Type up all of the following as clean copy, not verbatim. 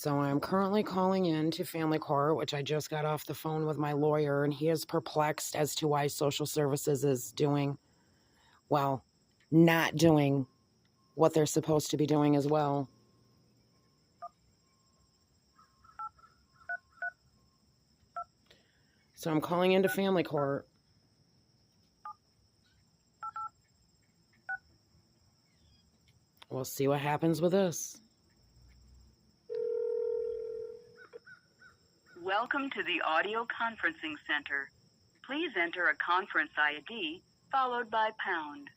So I'm currently calling in to family court, which I just got off the phone with my lawyer, and he is perplexed as to why social services is not doing what they're supposed to be doing as well. So I'm calling into family court. We'll see what happens with this. Welcome to the audio conferencing center. Please enter a conference ID followed by pound.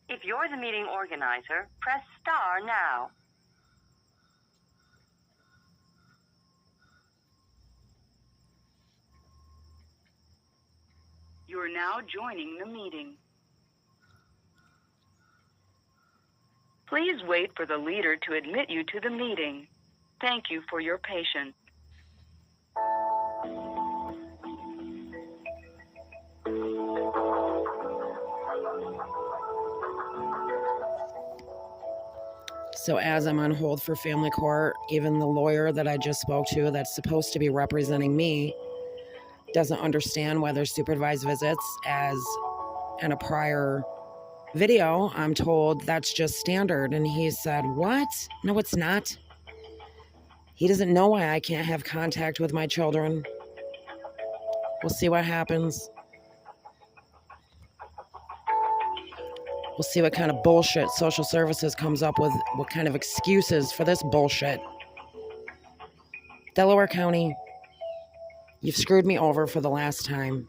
If you're the meeting organizer, press star now. You're now joining the meeting. Please wait for the leader to admit you to the meeting. Thank you for your patience. So as I'm on hold for family court, even the lawyer that I just spoke to that's supposed to be representing me doesn't understand whether supervised visits, as in a prior video, I'm told that's just standard. And he said, what? No, it's not. He doesn't know why I can't have contact with my children. We'll see what happens. We'll see what kind of bullshit social services comes up with, what kind of excuses for this bullshit. Delaware County, you've screwed me over for the last time.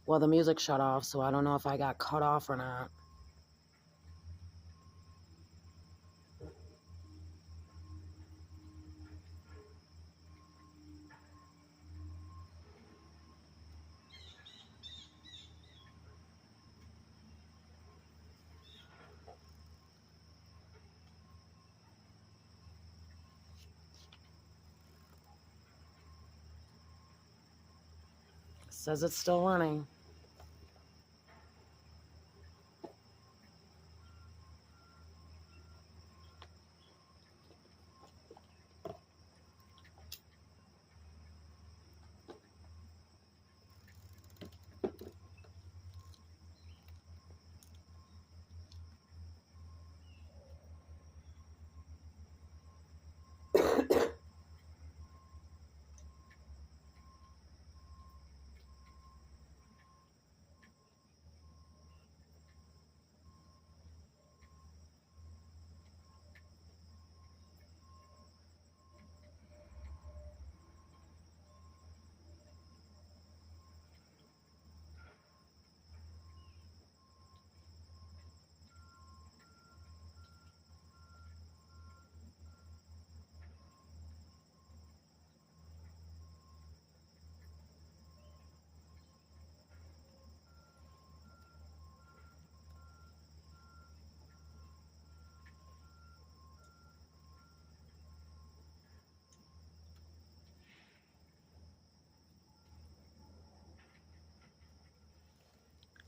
Well, the music shut off, so I don't know if I got cut off or not. It says it's still running.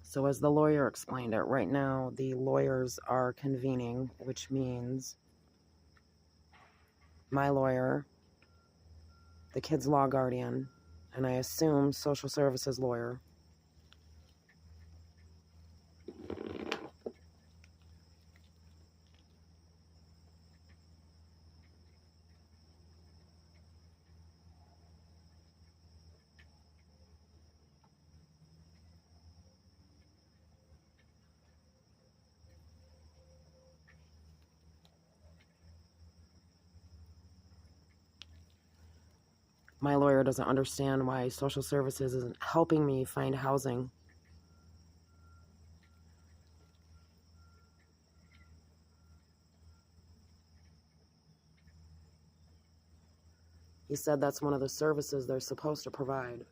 So as the lawyer explained it, right now the lawyers are convening, which means my lawyer, the kid's law guardian, and I assume social services lawyer. My lawyer doesn't understand why social services isn't helping me find housing. He said that's one of the services they're supposed to provide.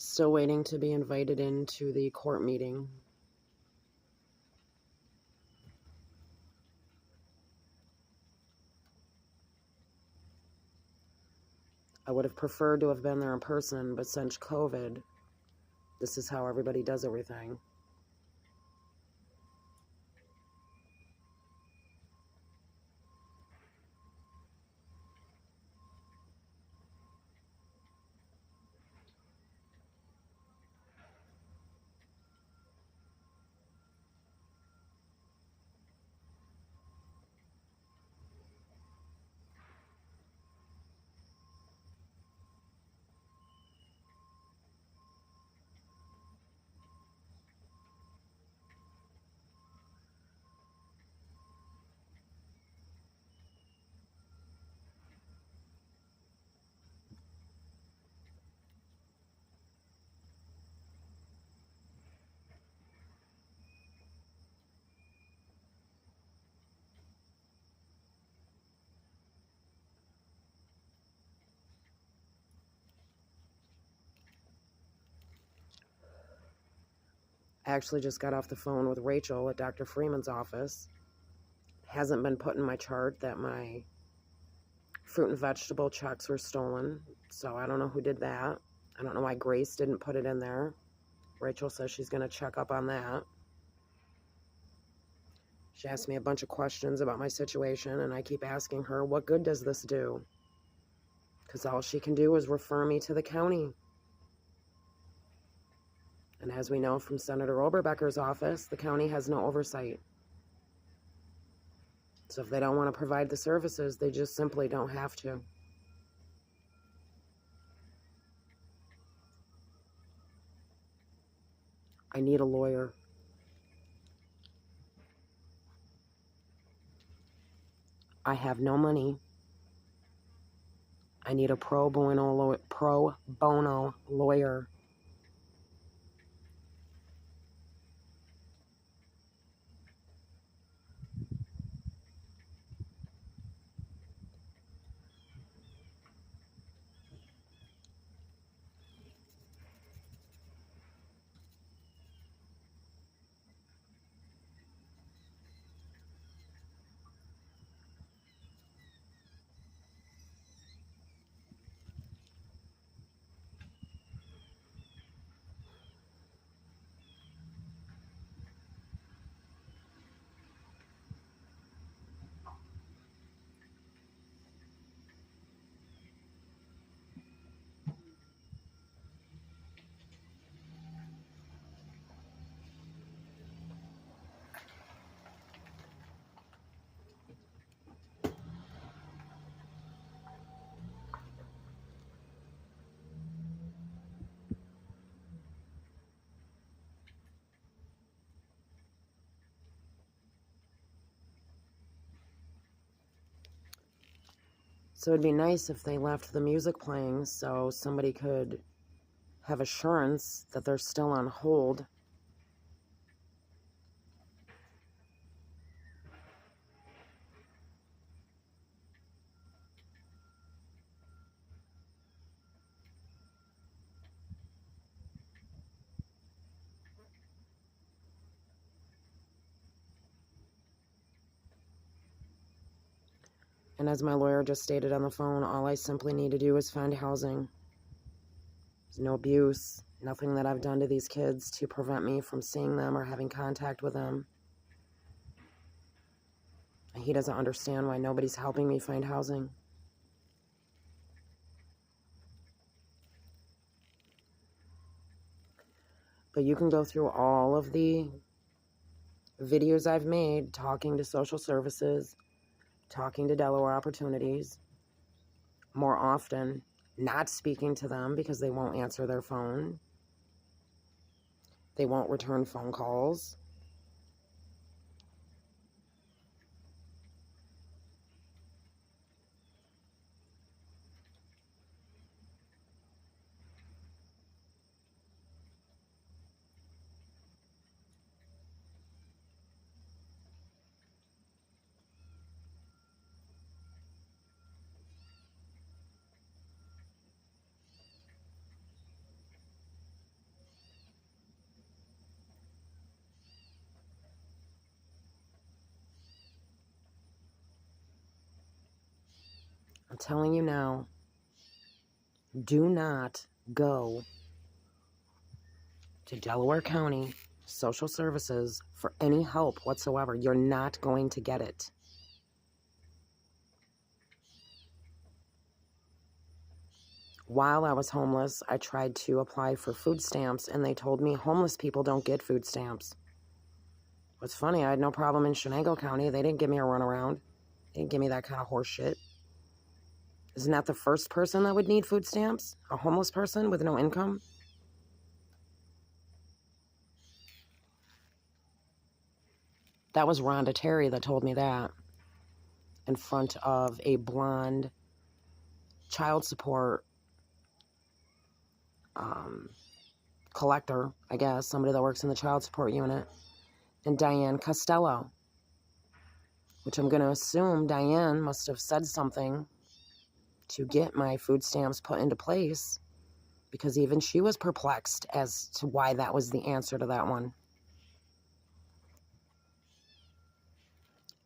Still waiting to be invited into the court meeting. I would have preferred to have been there in person, but since COVID, this is how everybody does everything. I actually just got off the phone with Rachel at Dr. Freeman's office. Hasn't been put in my chart that my fruit and vegetable checks were stolen, so I don't know who did that. I don't know why Grace didn't put it in there. Rachel says she's going to check up on that. She asked me a bunch of questions about my situation, and I keep asking her, what good does this do? Because all she can do is refer me to the county. And as we know from Senator Oberbecker's office, the county has no oversight. So if they don't want to provide the services, they just simply don't have to. I need a lawyer. I have no money. I need a pro bono lawyer. So it'd be nice if they left the music playing so somebody could have assurance that they're still on hold. And as my lawyer just stated on the phone, all I simply need to do is find housing. There's no abuse, nothing that I've done to these kids to prevent me from seeing them or having contact with them. And he doesn't understand why nobody's helping me find housing. But you can go through all of the videos I've made talking to social services, talking to Delaware Opportunities, more often not speaking to them because they won't answer their phone. They won't return phone calls. I'm telling you now, do not go to Delaware County Social Services for any help whatsoever. You're not going to get it. While I was homeless, I tried to apply for food stamps, and they told me homeless people don't get food stamps. What's funny, I had no problem in Chenango County. They didn't give me a runaround. They didn't give me that kind of horse shit. Isn't that the first person that would need food stamps? A homeless person with no income? That was Rhonda Terry that told me that in front of a blonde child support collector, I guess, somebody that works in the child support unit, and Diane Costello, which I'm going to assume Diane must have said something to get my food stamps put into place, because even she was perplexed as to why that was the answer to that one.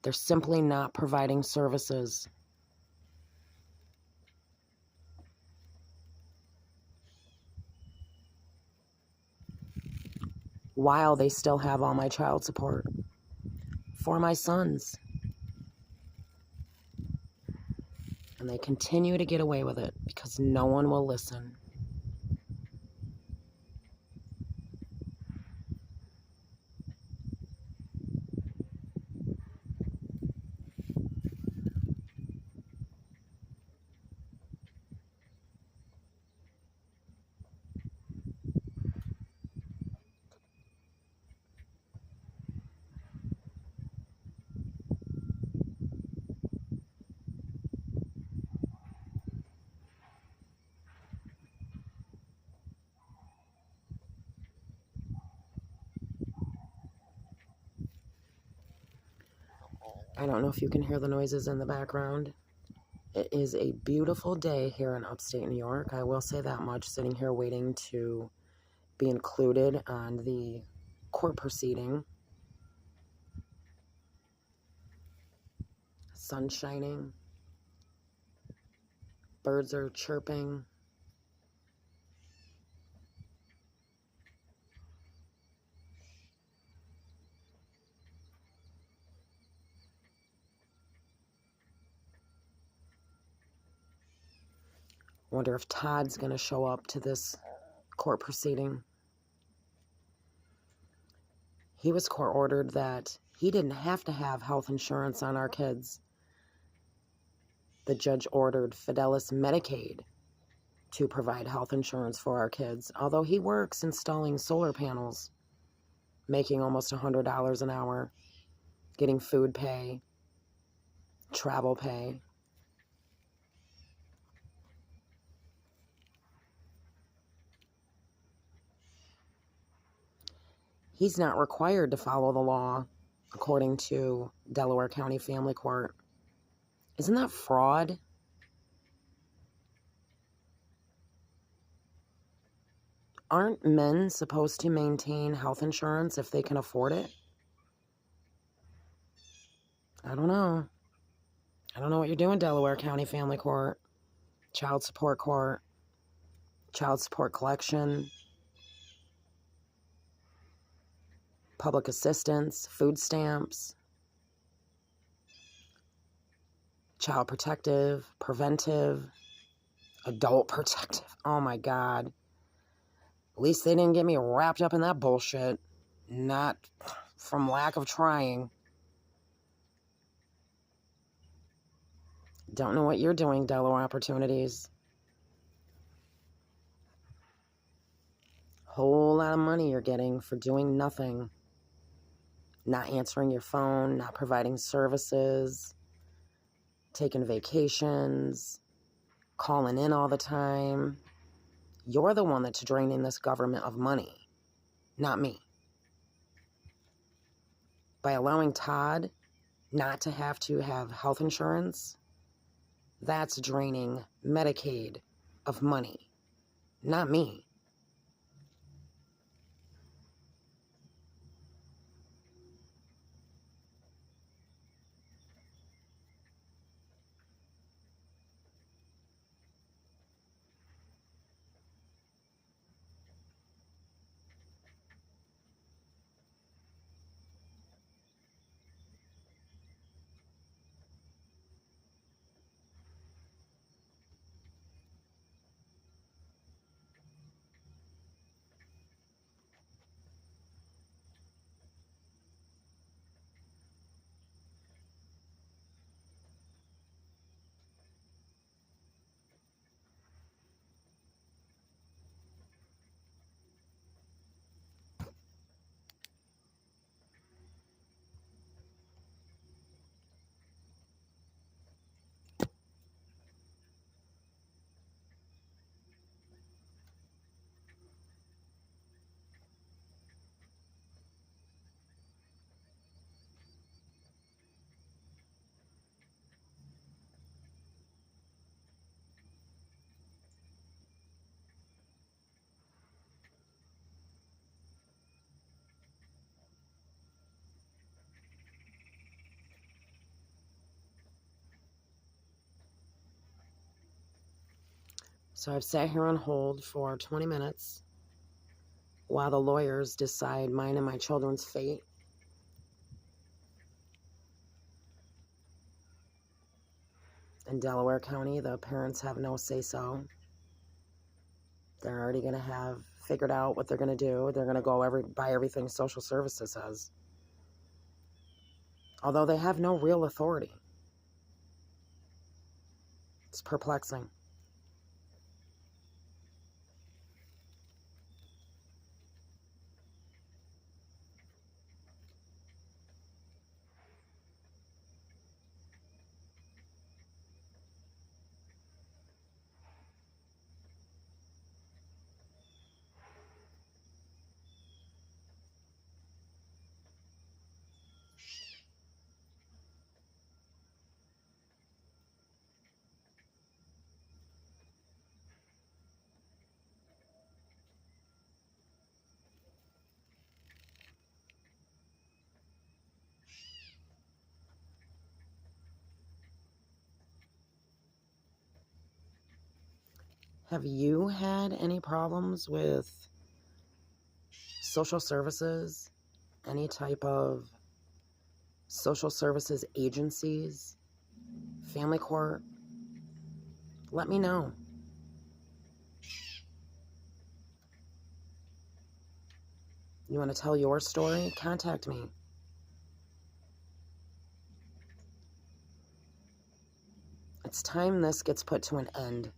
They're simply not providing services. While they still have all my child support for my sons. And they continue to get away with it because no one will listen. I don't know if you can hear the noises in the background. It is a beautiful day here in upstate New York. I will say that much, sitting here waiting to be included on the court proceeding. Sun shining. Birds are chirping. Wonder if Todd's going to show up to this court proceeding. He was court ordered that he didn't have to have health insurance on our kids. The judge ordered Fidelis Medicaid to provide health insurance for our kids, although he works installing solar panels, making almost $100 an hour, getting food pay, travel pay. He's not required to follow the law, according to Delaware County Family Court. Isn't that fraud? Aren't men supposed to maintain health insurance if they can afford it? I don't know. I don't know what you're doing, Delaware County Family Court, Child Support Court, Child Support Collection, Public Assistance, Food Stamps, Child Protective, Preventive, Adult Protective. Oh my God. At least they didn't get me wrapped up in that bullshit. Not from lack of trying. Don't know what you're doing, Delaware Opportunities. Whole lot of money you're getting for doing nothing. Not answering your phone, not providing services, taking vacations, calling in all the time. You're the one that's draining this government of money, not me. By allowing Todd not to have health insurance, that's draining Medicaid of money, not me. So I've sat here on hold for 20 minutes while the lawyers decide mine and my children's fate. In Delaware County, the parents have no say-so. They're already going to have figured out what they're going to do. They're going to go by everything social services says. Although they have no real authority. It's perplexing. Have you had any problems with social services? Any type of social services agencies? Family court? Let me know. You want to tell your story? Contact me. It's time this gets put to an end.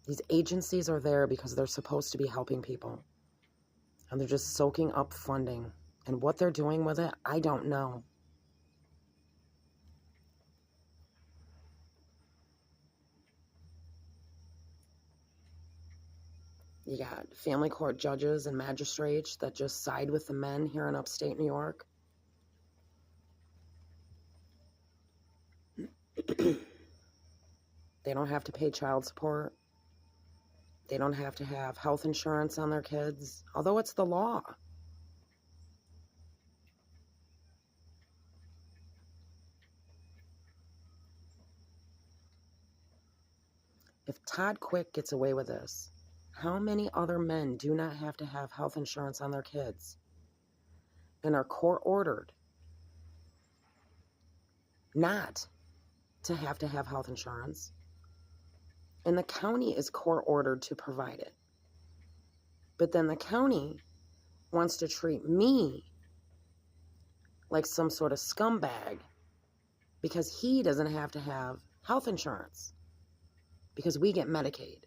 These agencies are there because they're supposed to be helping people. And they're just soaking up funding. And what they're doing with it, I don't know. You got family court judges and magistrates that just side with the men here in upstate New York. They don't have to pay child support. They don't have to have health insurance on their kids, although it's the law. If Todd Quick gets away with this, how many other men do not have to have health insurance on their kids and are court ordered not to have health insurance? And the county is court ordered to provide it. But then the county wants to treat me like some sort of scumbag because he doesn't have to have health insurance because we get Medicaid.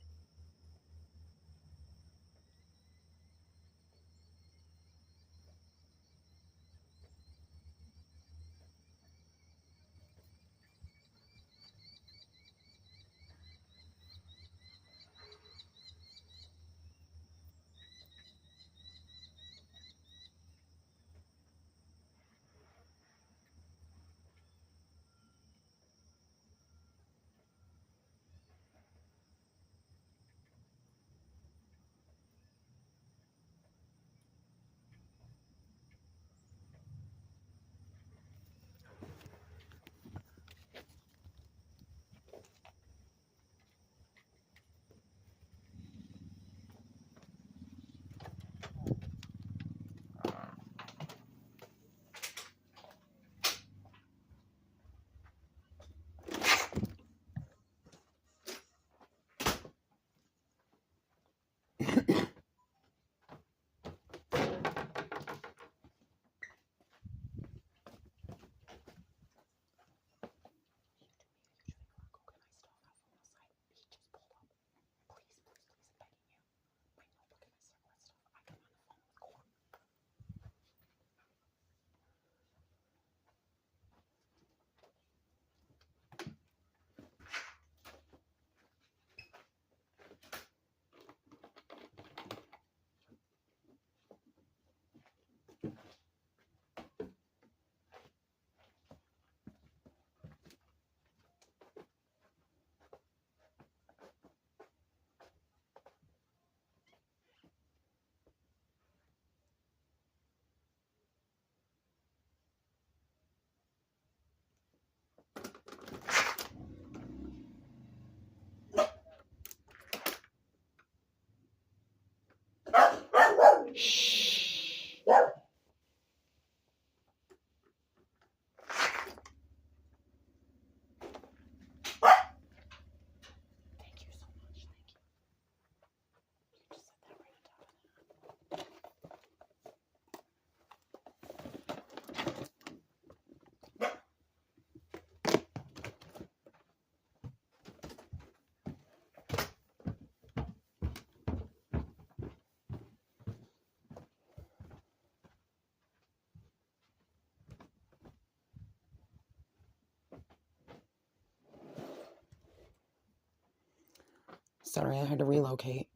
Sorry, I had to relocate.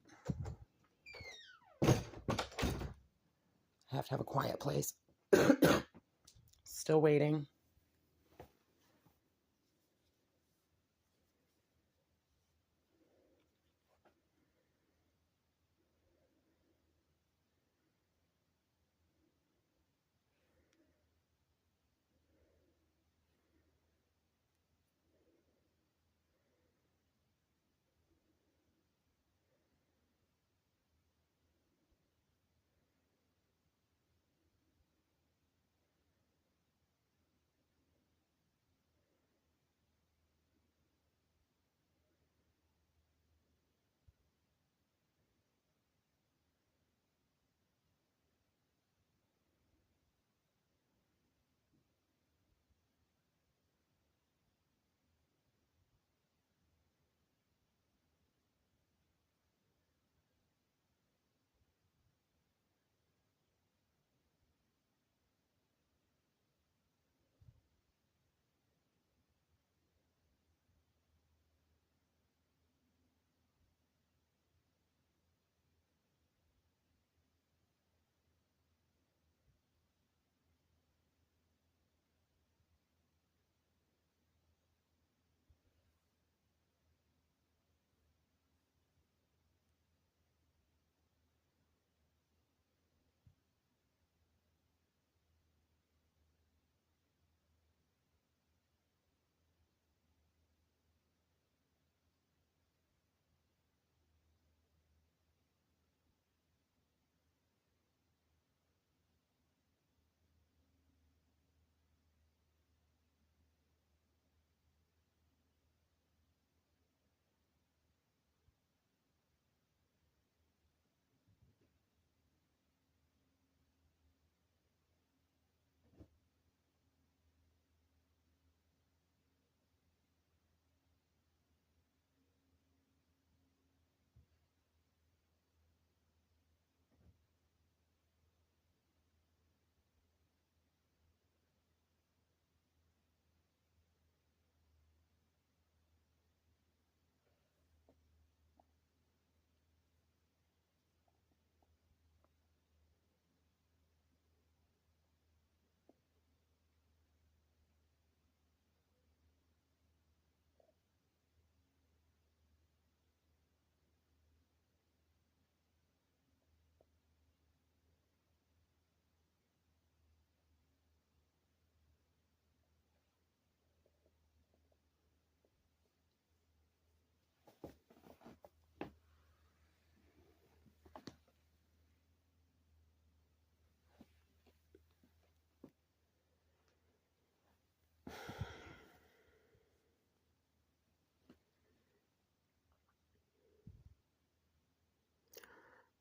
I have to have a quiet place. Still waiting.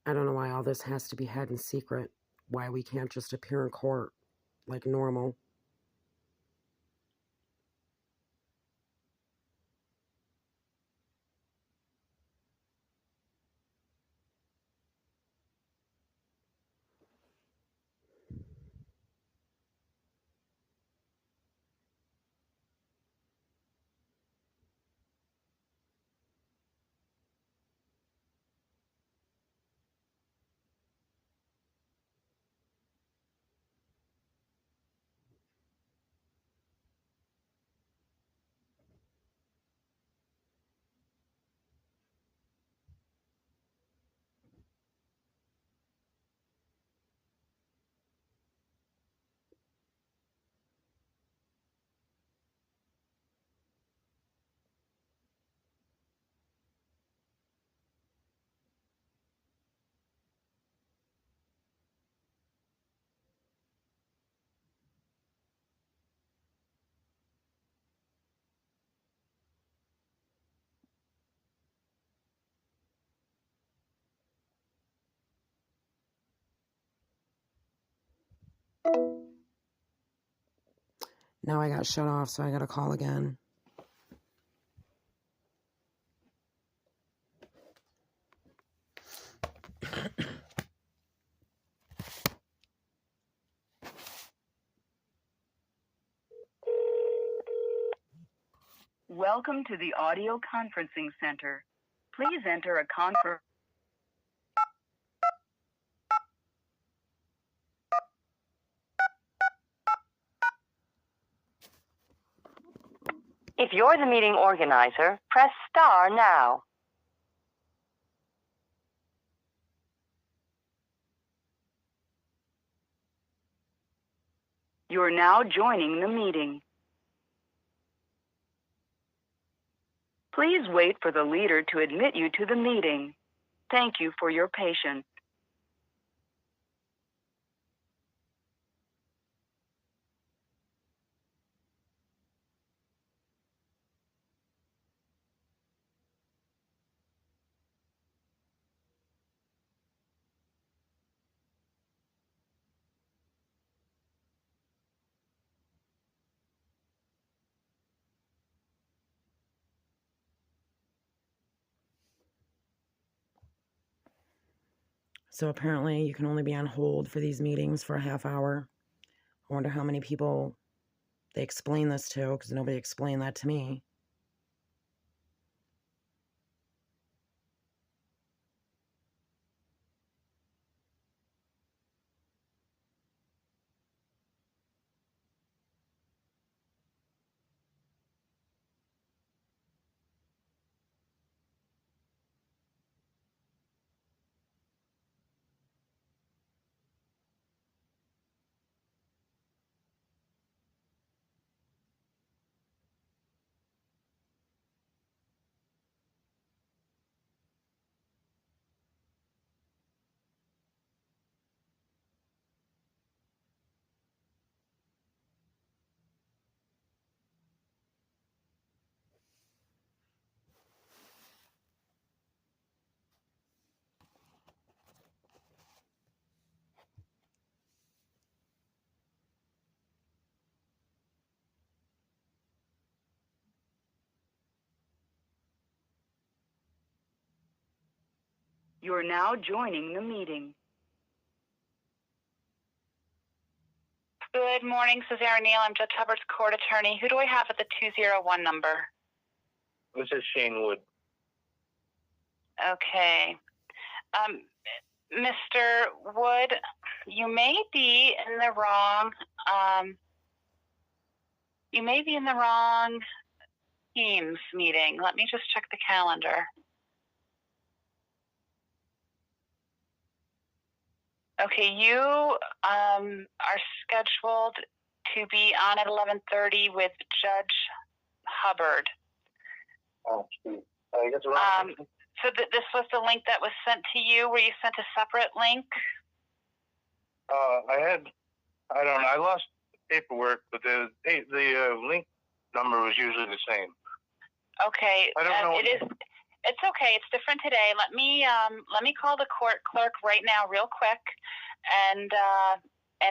I don't know why all this has to be had in secret. Why we can't just appear in court like normal. Now I got shut off, so I gotta call again. Welcome to the audio conferencing center. Please enter a conference. If you're the meeting organizer, press star now. You're now joining the meeting. Please wait for the leader to admit you to the meeting. Thank you for your patience. So apparently you can only be on hold for these meetings for a half hour. I wonder how many people they explain this to, because nobody explained that to me. You're now joining the meeting. Good morning, Cesare Neal. I'm Judge Hubbard's court attorney. Who do I have at the 201 number? This is Shane Wood. Okay. Mr. Wood, you may be in the wrong, Teams meeting. Let me just check the calendar. Okay, you are scheduled to be on at 11:30 with Judge Hubbard. Oh, I guess wrong. So this was the link that was sent to you. Were you sent a separate link? I lost the paperwork, but the link number was usually the same. Okay. I don't know. It's okay. It's different today. Let me call the court clerk right now, real quick, and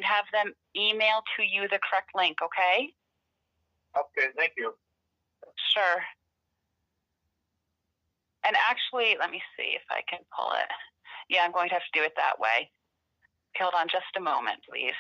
have them email to you the correct link. Okay? Okay, thank you. Sure. And actually, let me see if I can pull it. Yeah, I'm going to have to do it that way. Hold on just a moment, please.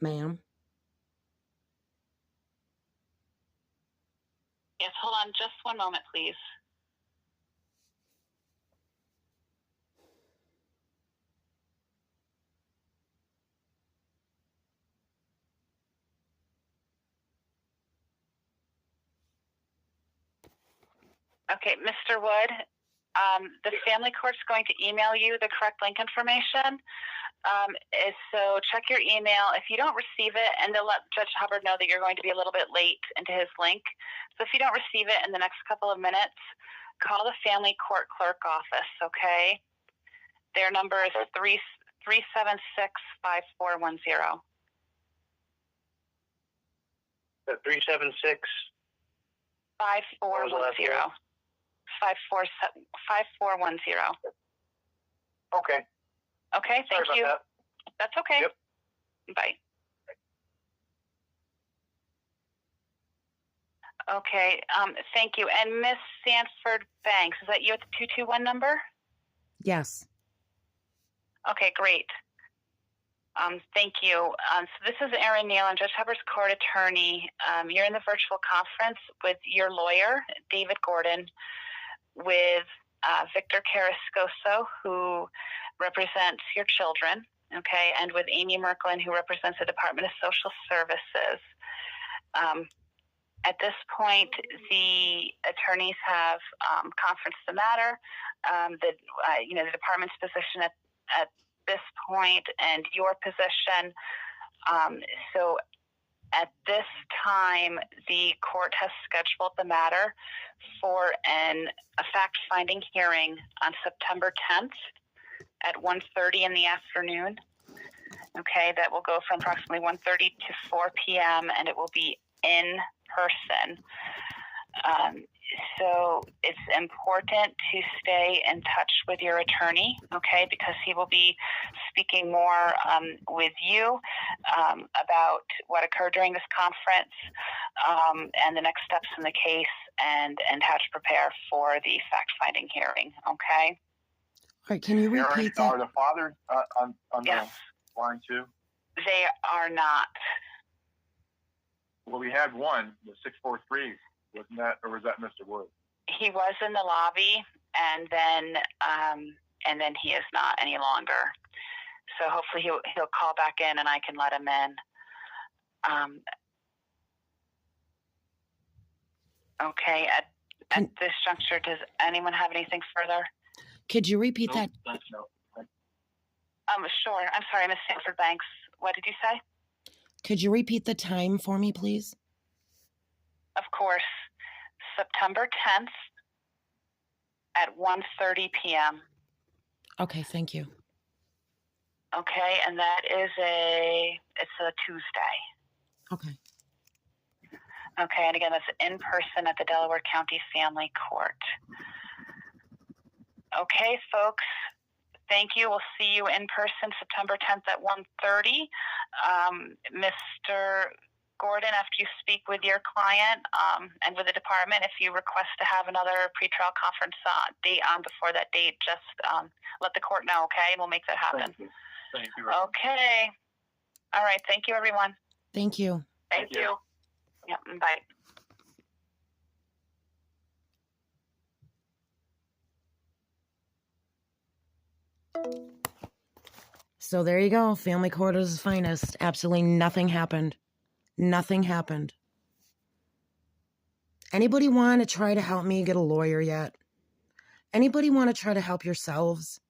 Ma'am? Yes, hold on just one moment, please. Okay, Mr. Wood, the family court's going to email you the correct link information. So check your email. If you don't receive it, and they'll let Judge Hubbard know that you're going to be a little bit late into his link. So if you don't receive it in the next couple of minutes, call the family court clerk office, okay? Their number is 376-5410. 376. 5410. 5410. Okay. Okay, thank Sorry you. about That's okay. Yep. Bye. Okay, thank you. And Miss Sanford Banks, is that you at the 221 number? Yes. Okay, great. Thank you. So this is Erin Neal, I'm Judge Hubbard's court attorney. You're in the virtual conference with your lawyer, David Gordon, with Victor Carrascoso, who represents your children, okay, and with Amy Merklin, who represents the Department of Social Services. At this point, the attorneys have conferenced the matter. The department's position at this point and your position. So at this time, the court has scheduled the matter for a fact-finding hearing on September 10th at 1:30 in the afternoon. Okay, that will go from approximately 1:30 to 4 p.m. and it will be in person. So it's important to stay in touch with your attorney, okay, because he will be speaking more with you about what occurred during this conference and the next steps in the case and how to prepare for the fact-finding hearing, okay? All right, can you repeat that? Are the fathers on Yes. the line too? They are not. Well, we had one, the 643, wasn't that, or was that Mr. Wood? He was in the lobby, and then he is not any longer. So hopefully he'll call back in, and I can let him in. Okay. At this juncture, does anyone have anything further? Could you repeat that? No. Sure. I'm sorry, Miss Sanford Banks. What did you say? Could you repeat the time for me, please? Of course. September 10th at 1:30 p.m. Okay, thank you. Okay, and that is it's a Tuesday. Okay. Okay, and again, that's in person at the Delaware County Family Court. Okay, folks, thank you. We'll see you in person September 10th at 1:30. Mr. Gordon, after you speak with your client and with the department, if you request to have another pretrial conference date on before that date, just let the court know, okay? And we'll make that happen. Thank you. Okay. All right. Thank you, everyone. Thank you. Thank you. Yep. Bye. So there you go. Family court is finest. Absolutely nothing happened. Nothing happened. Anybody want to try to help me get a lawyer yet? Anybody want to try to help yourselves?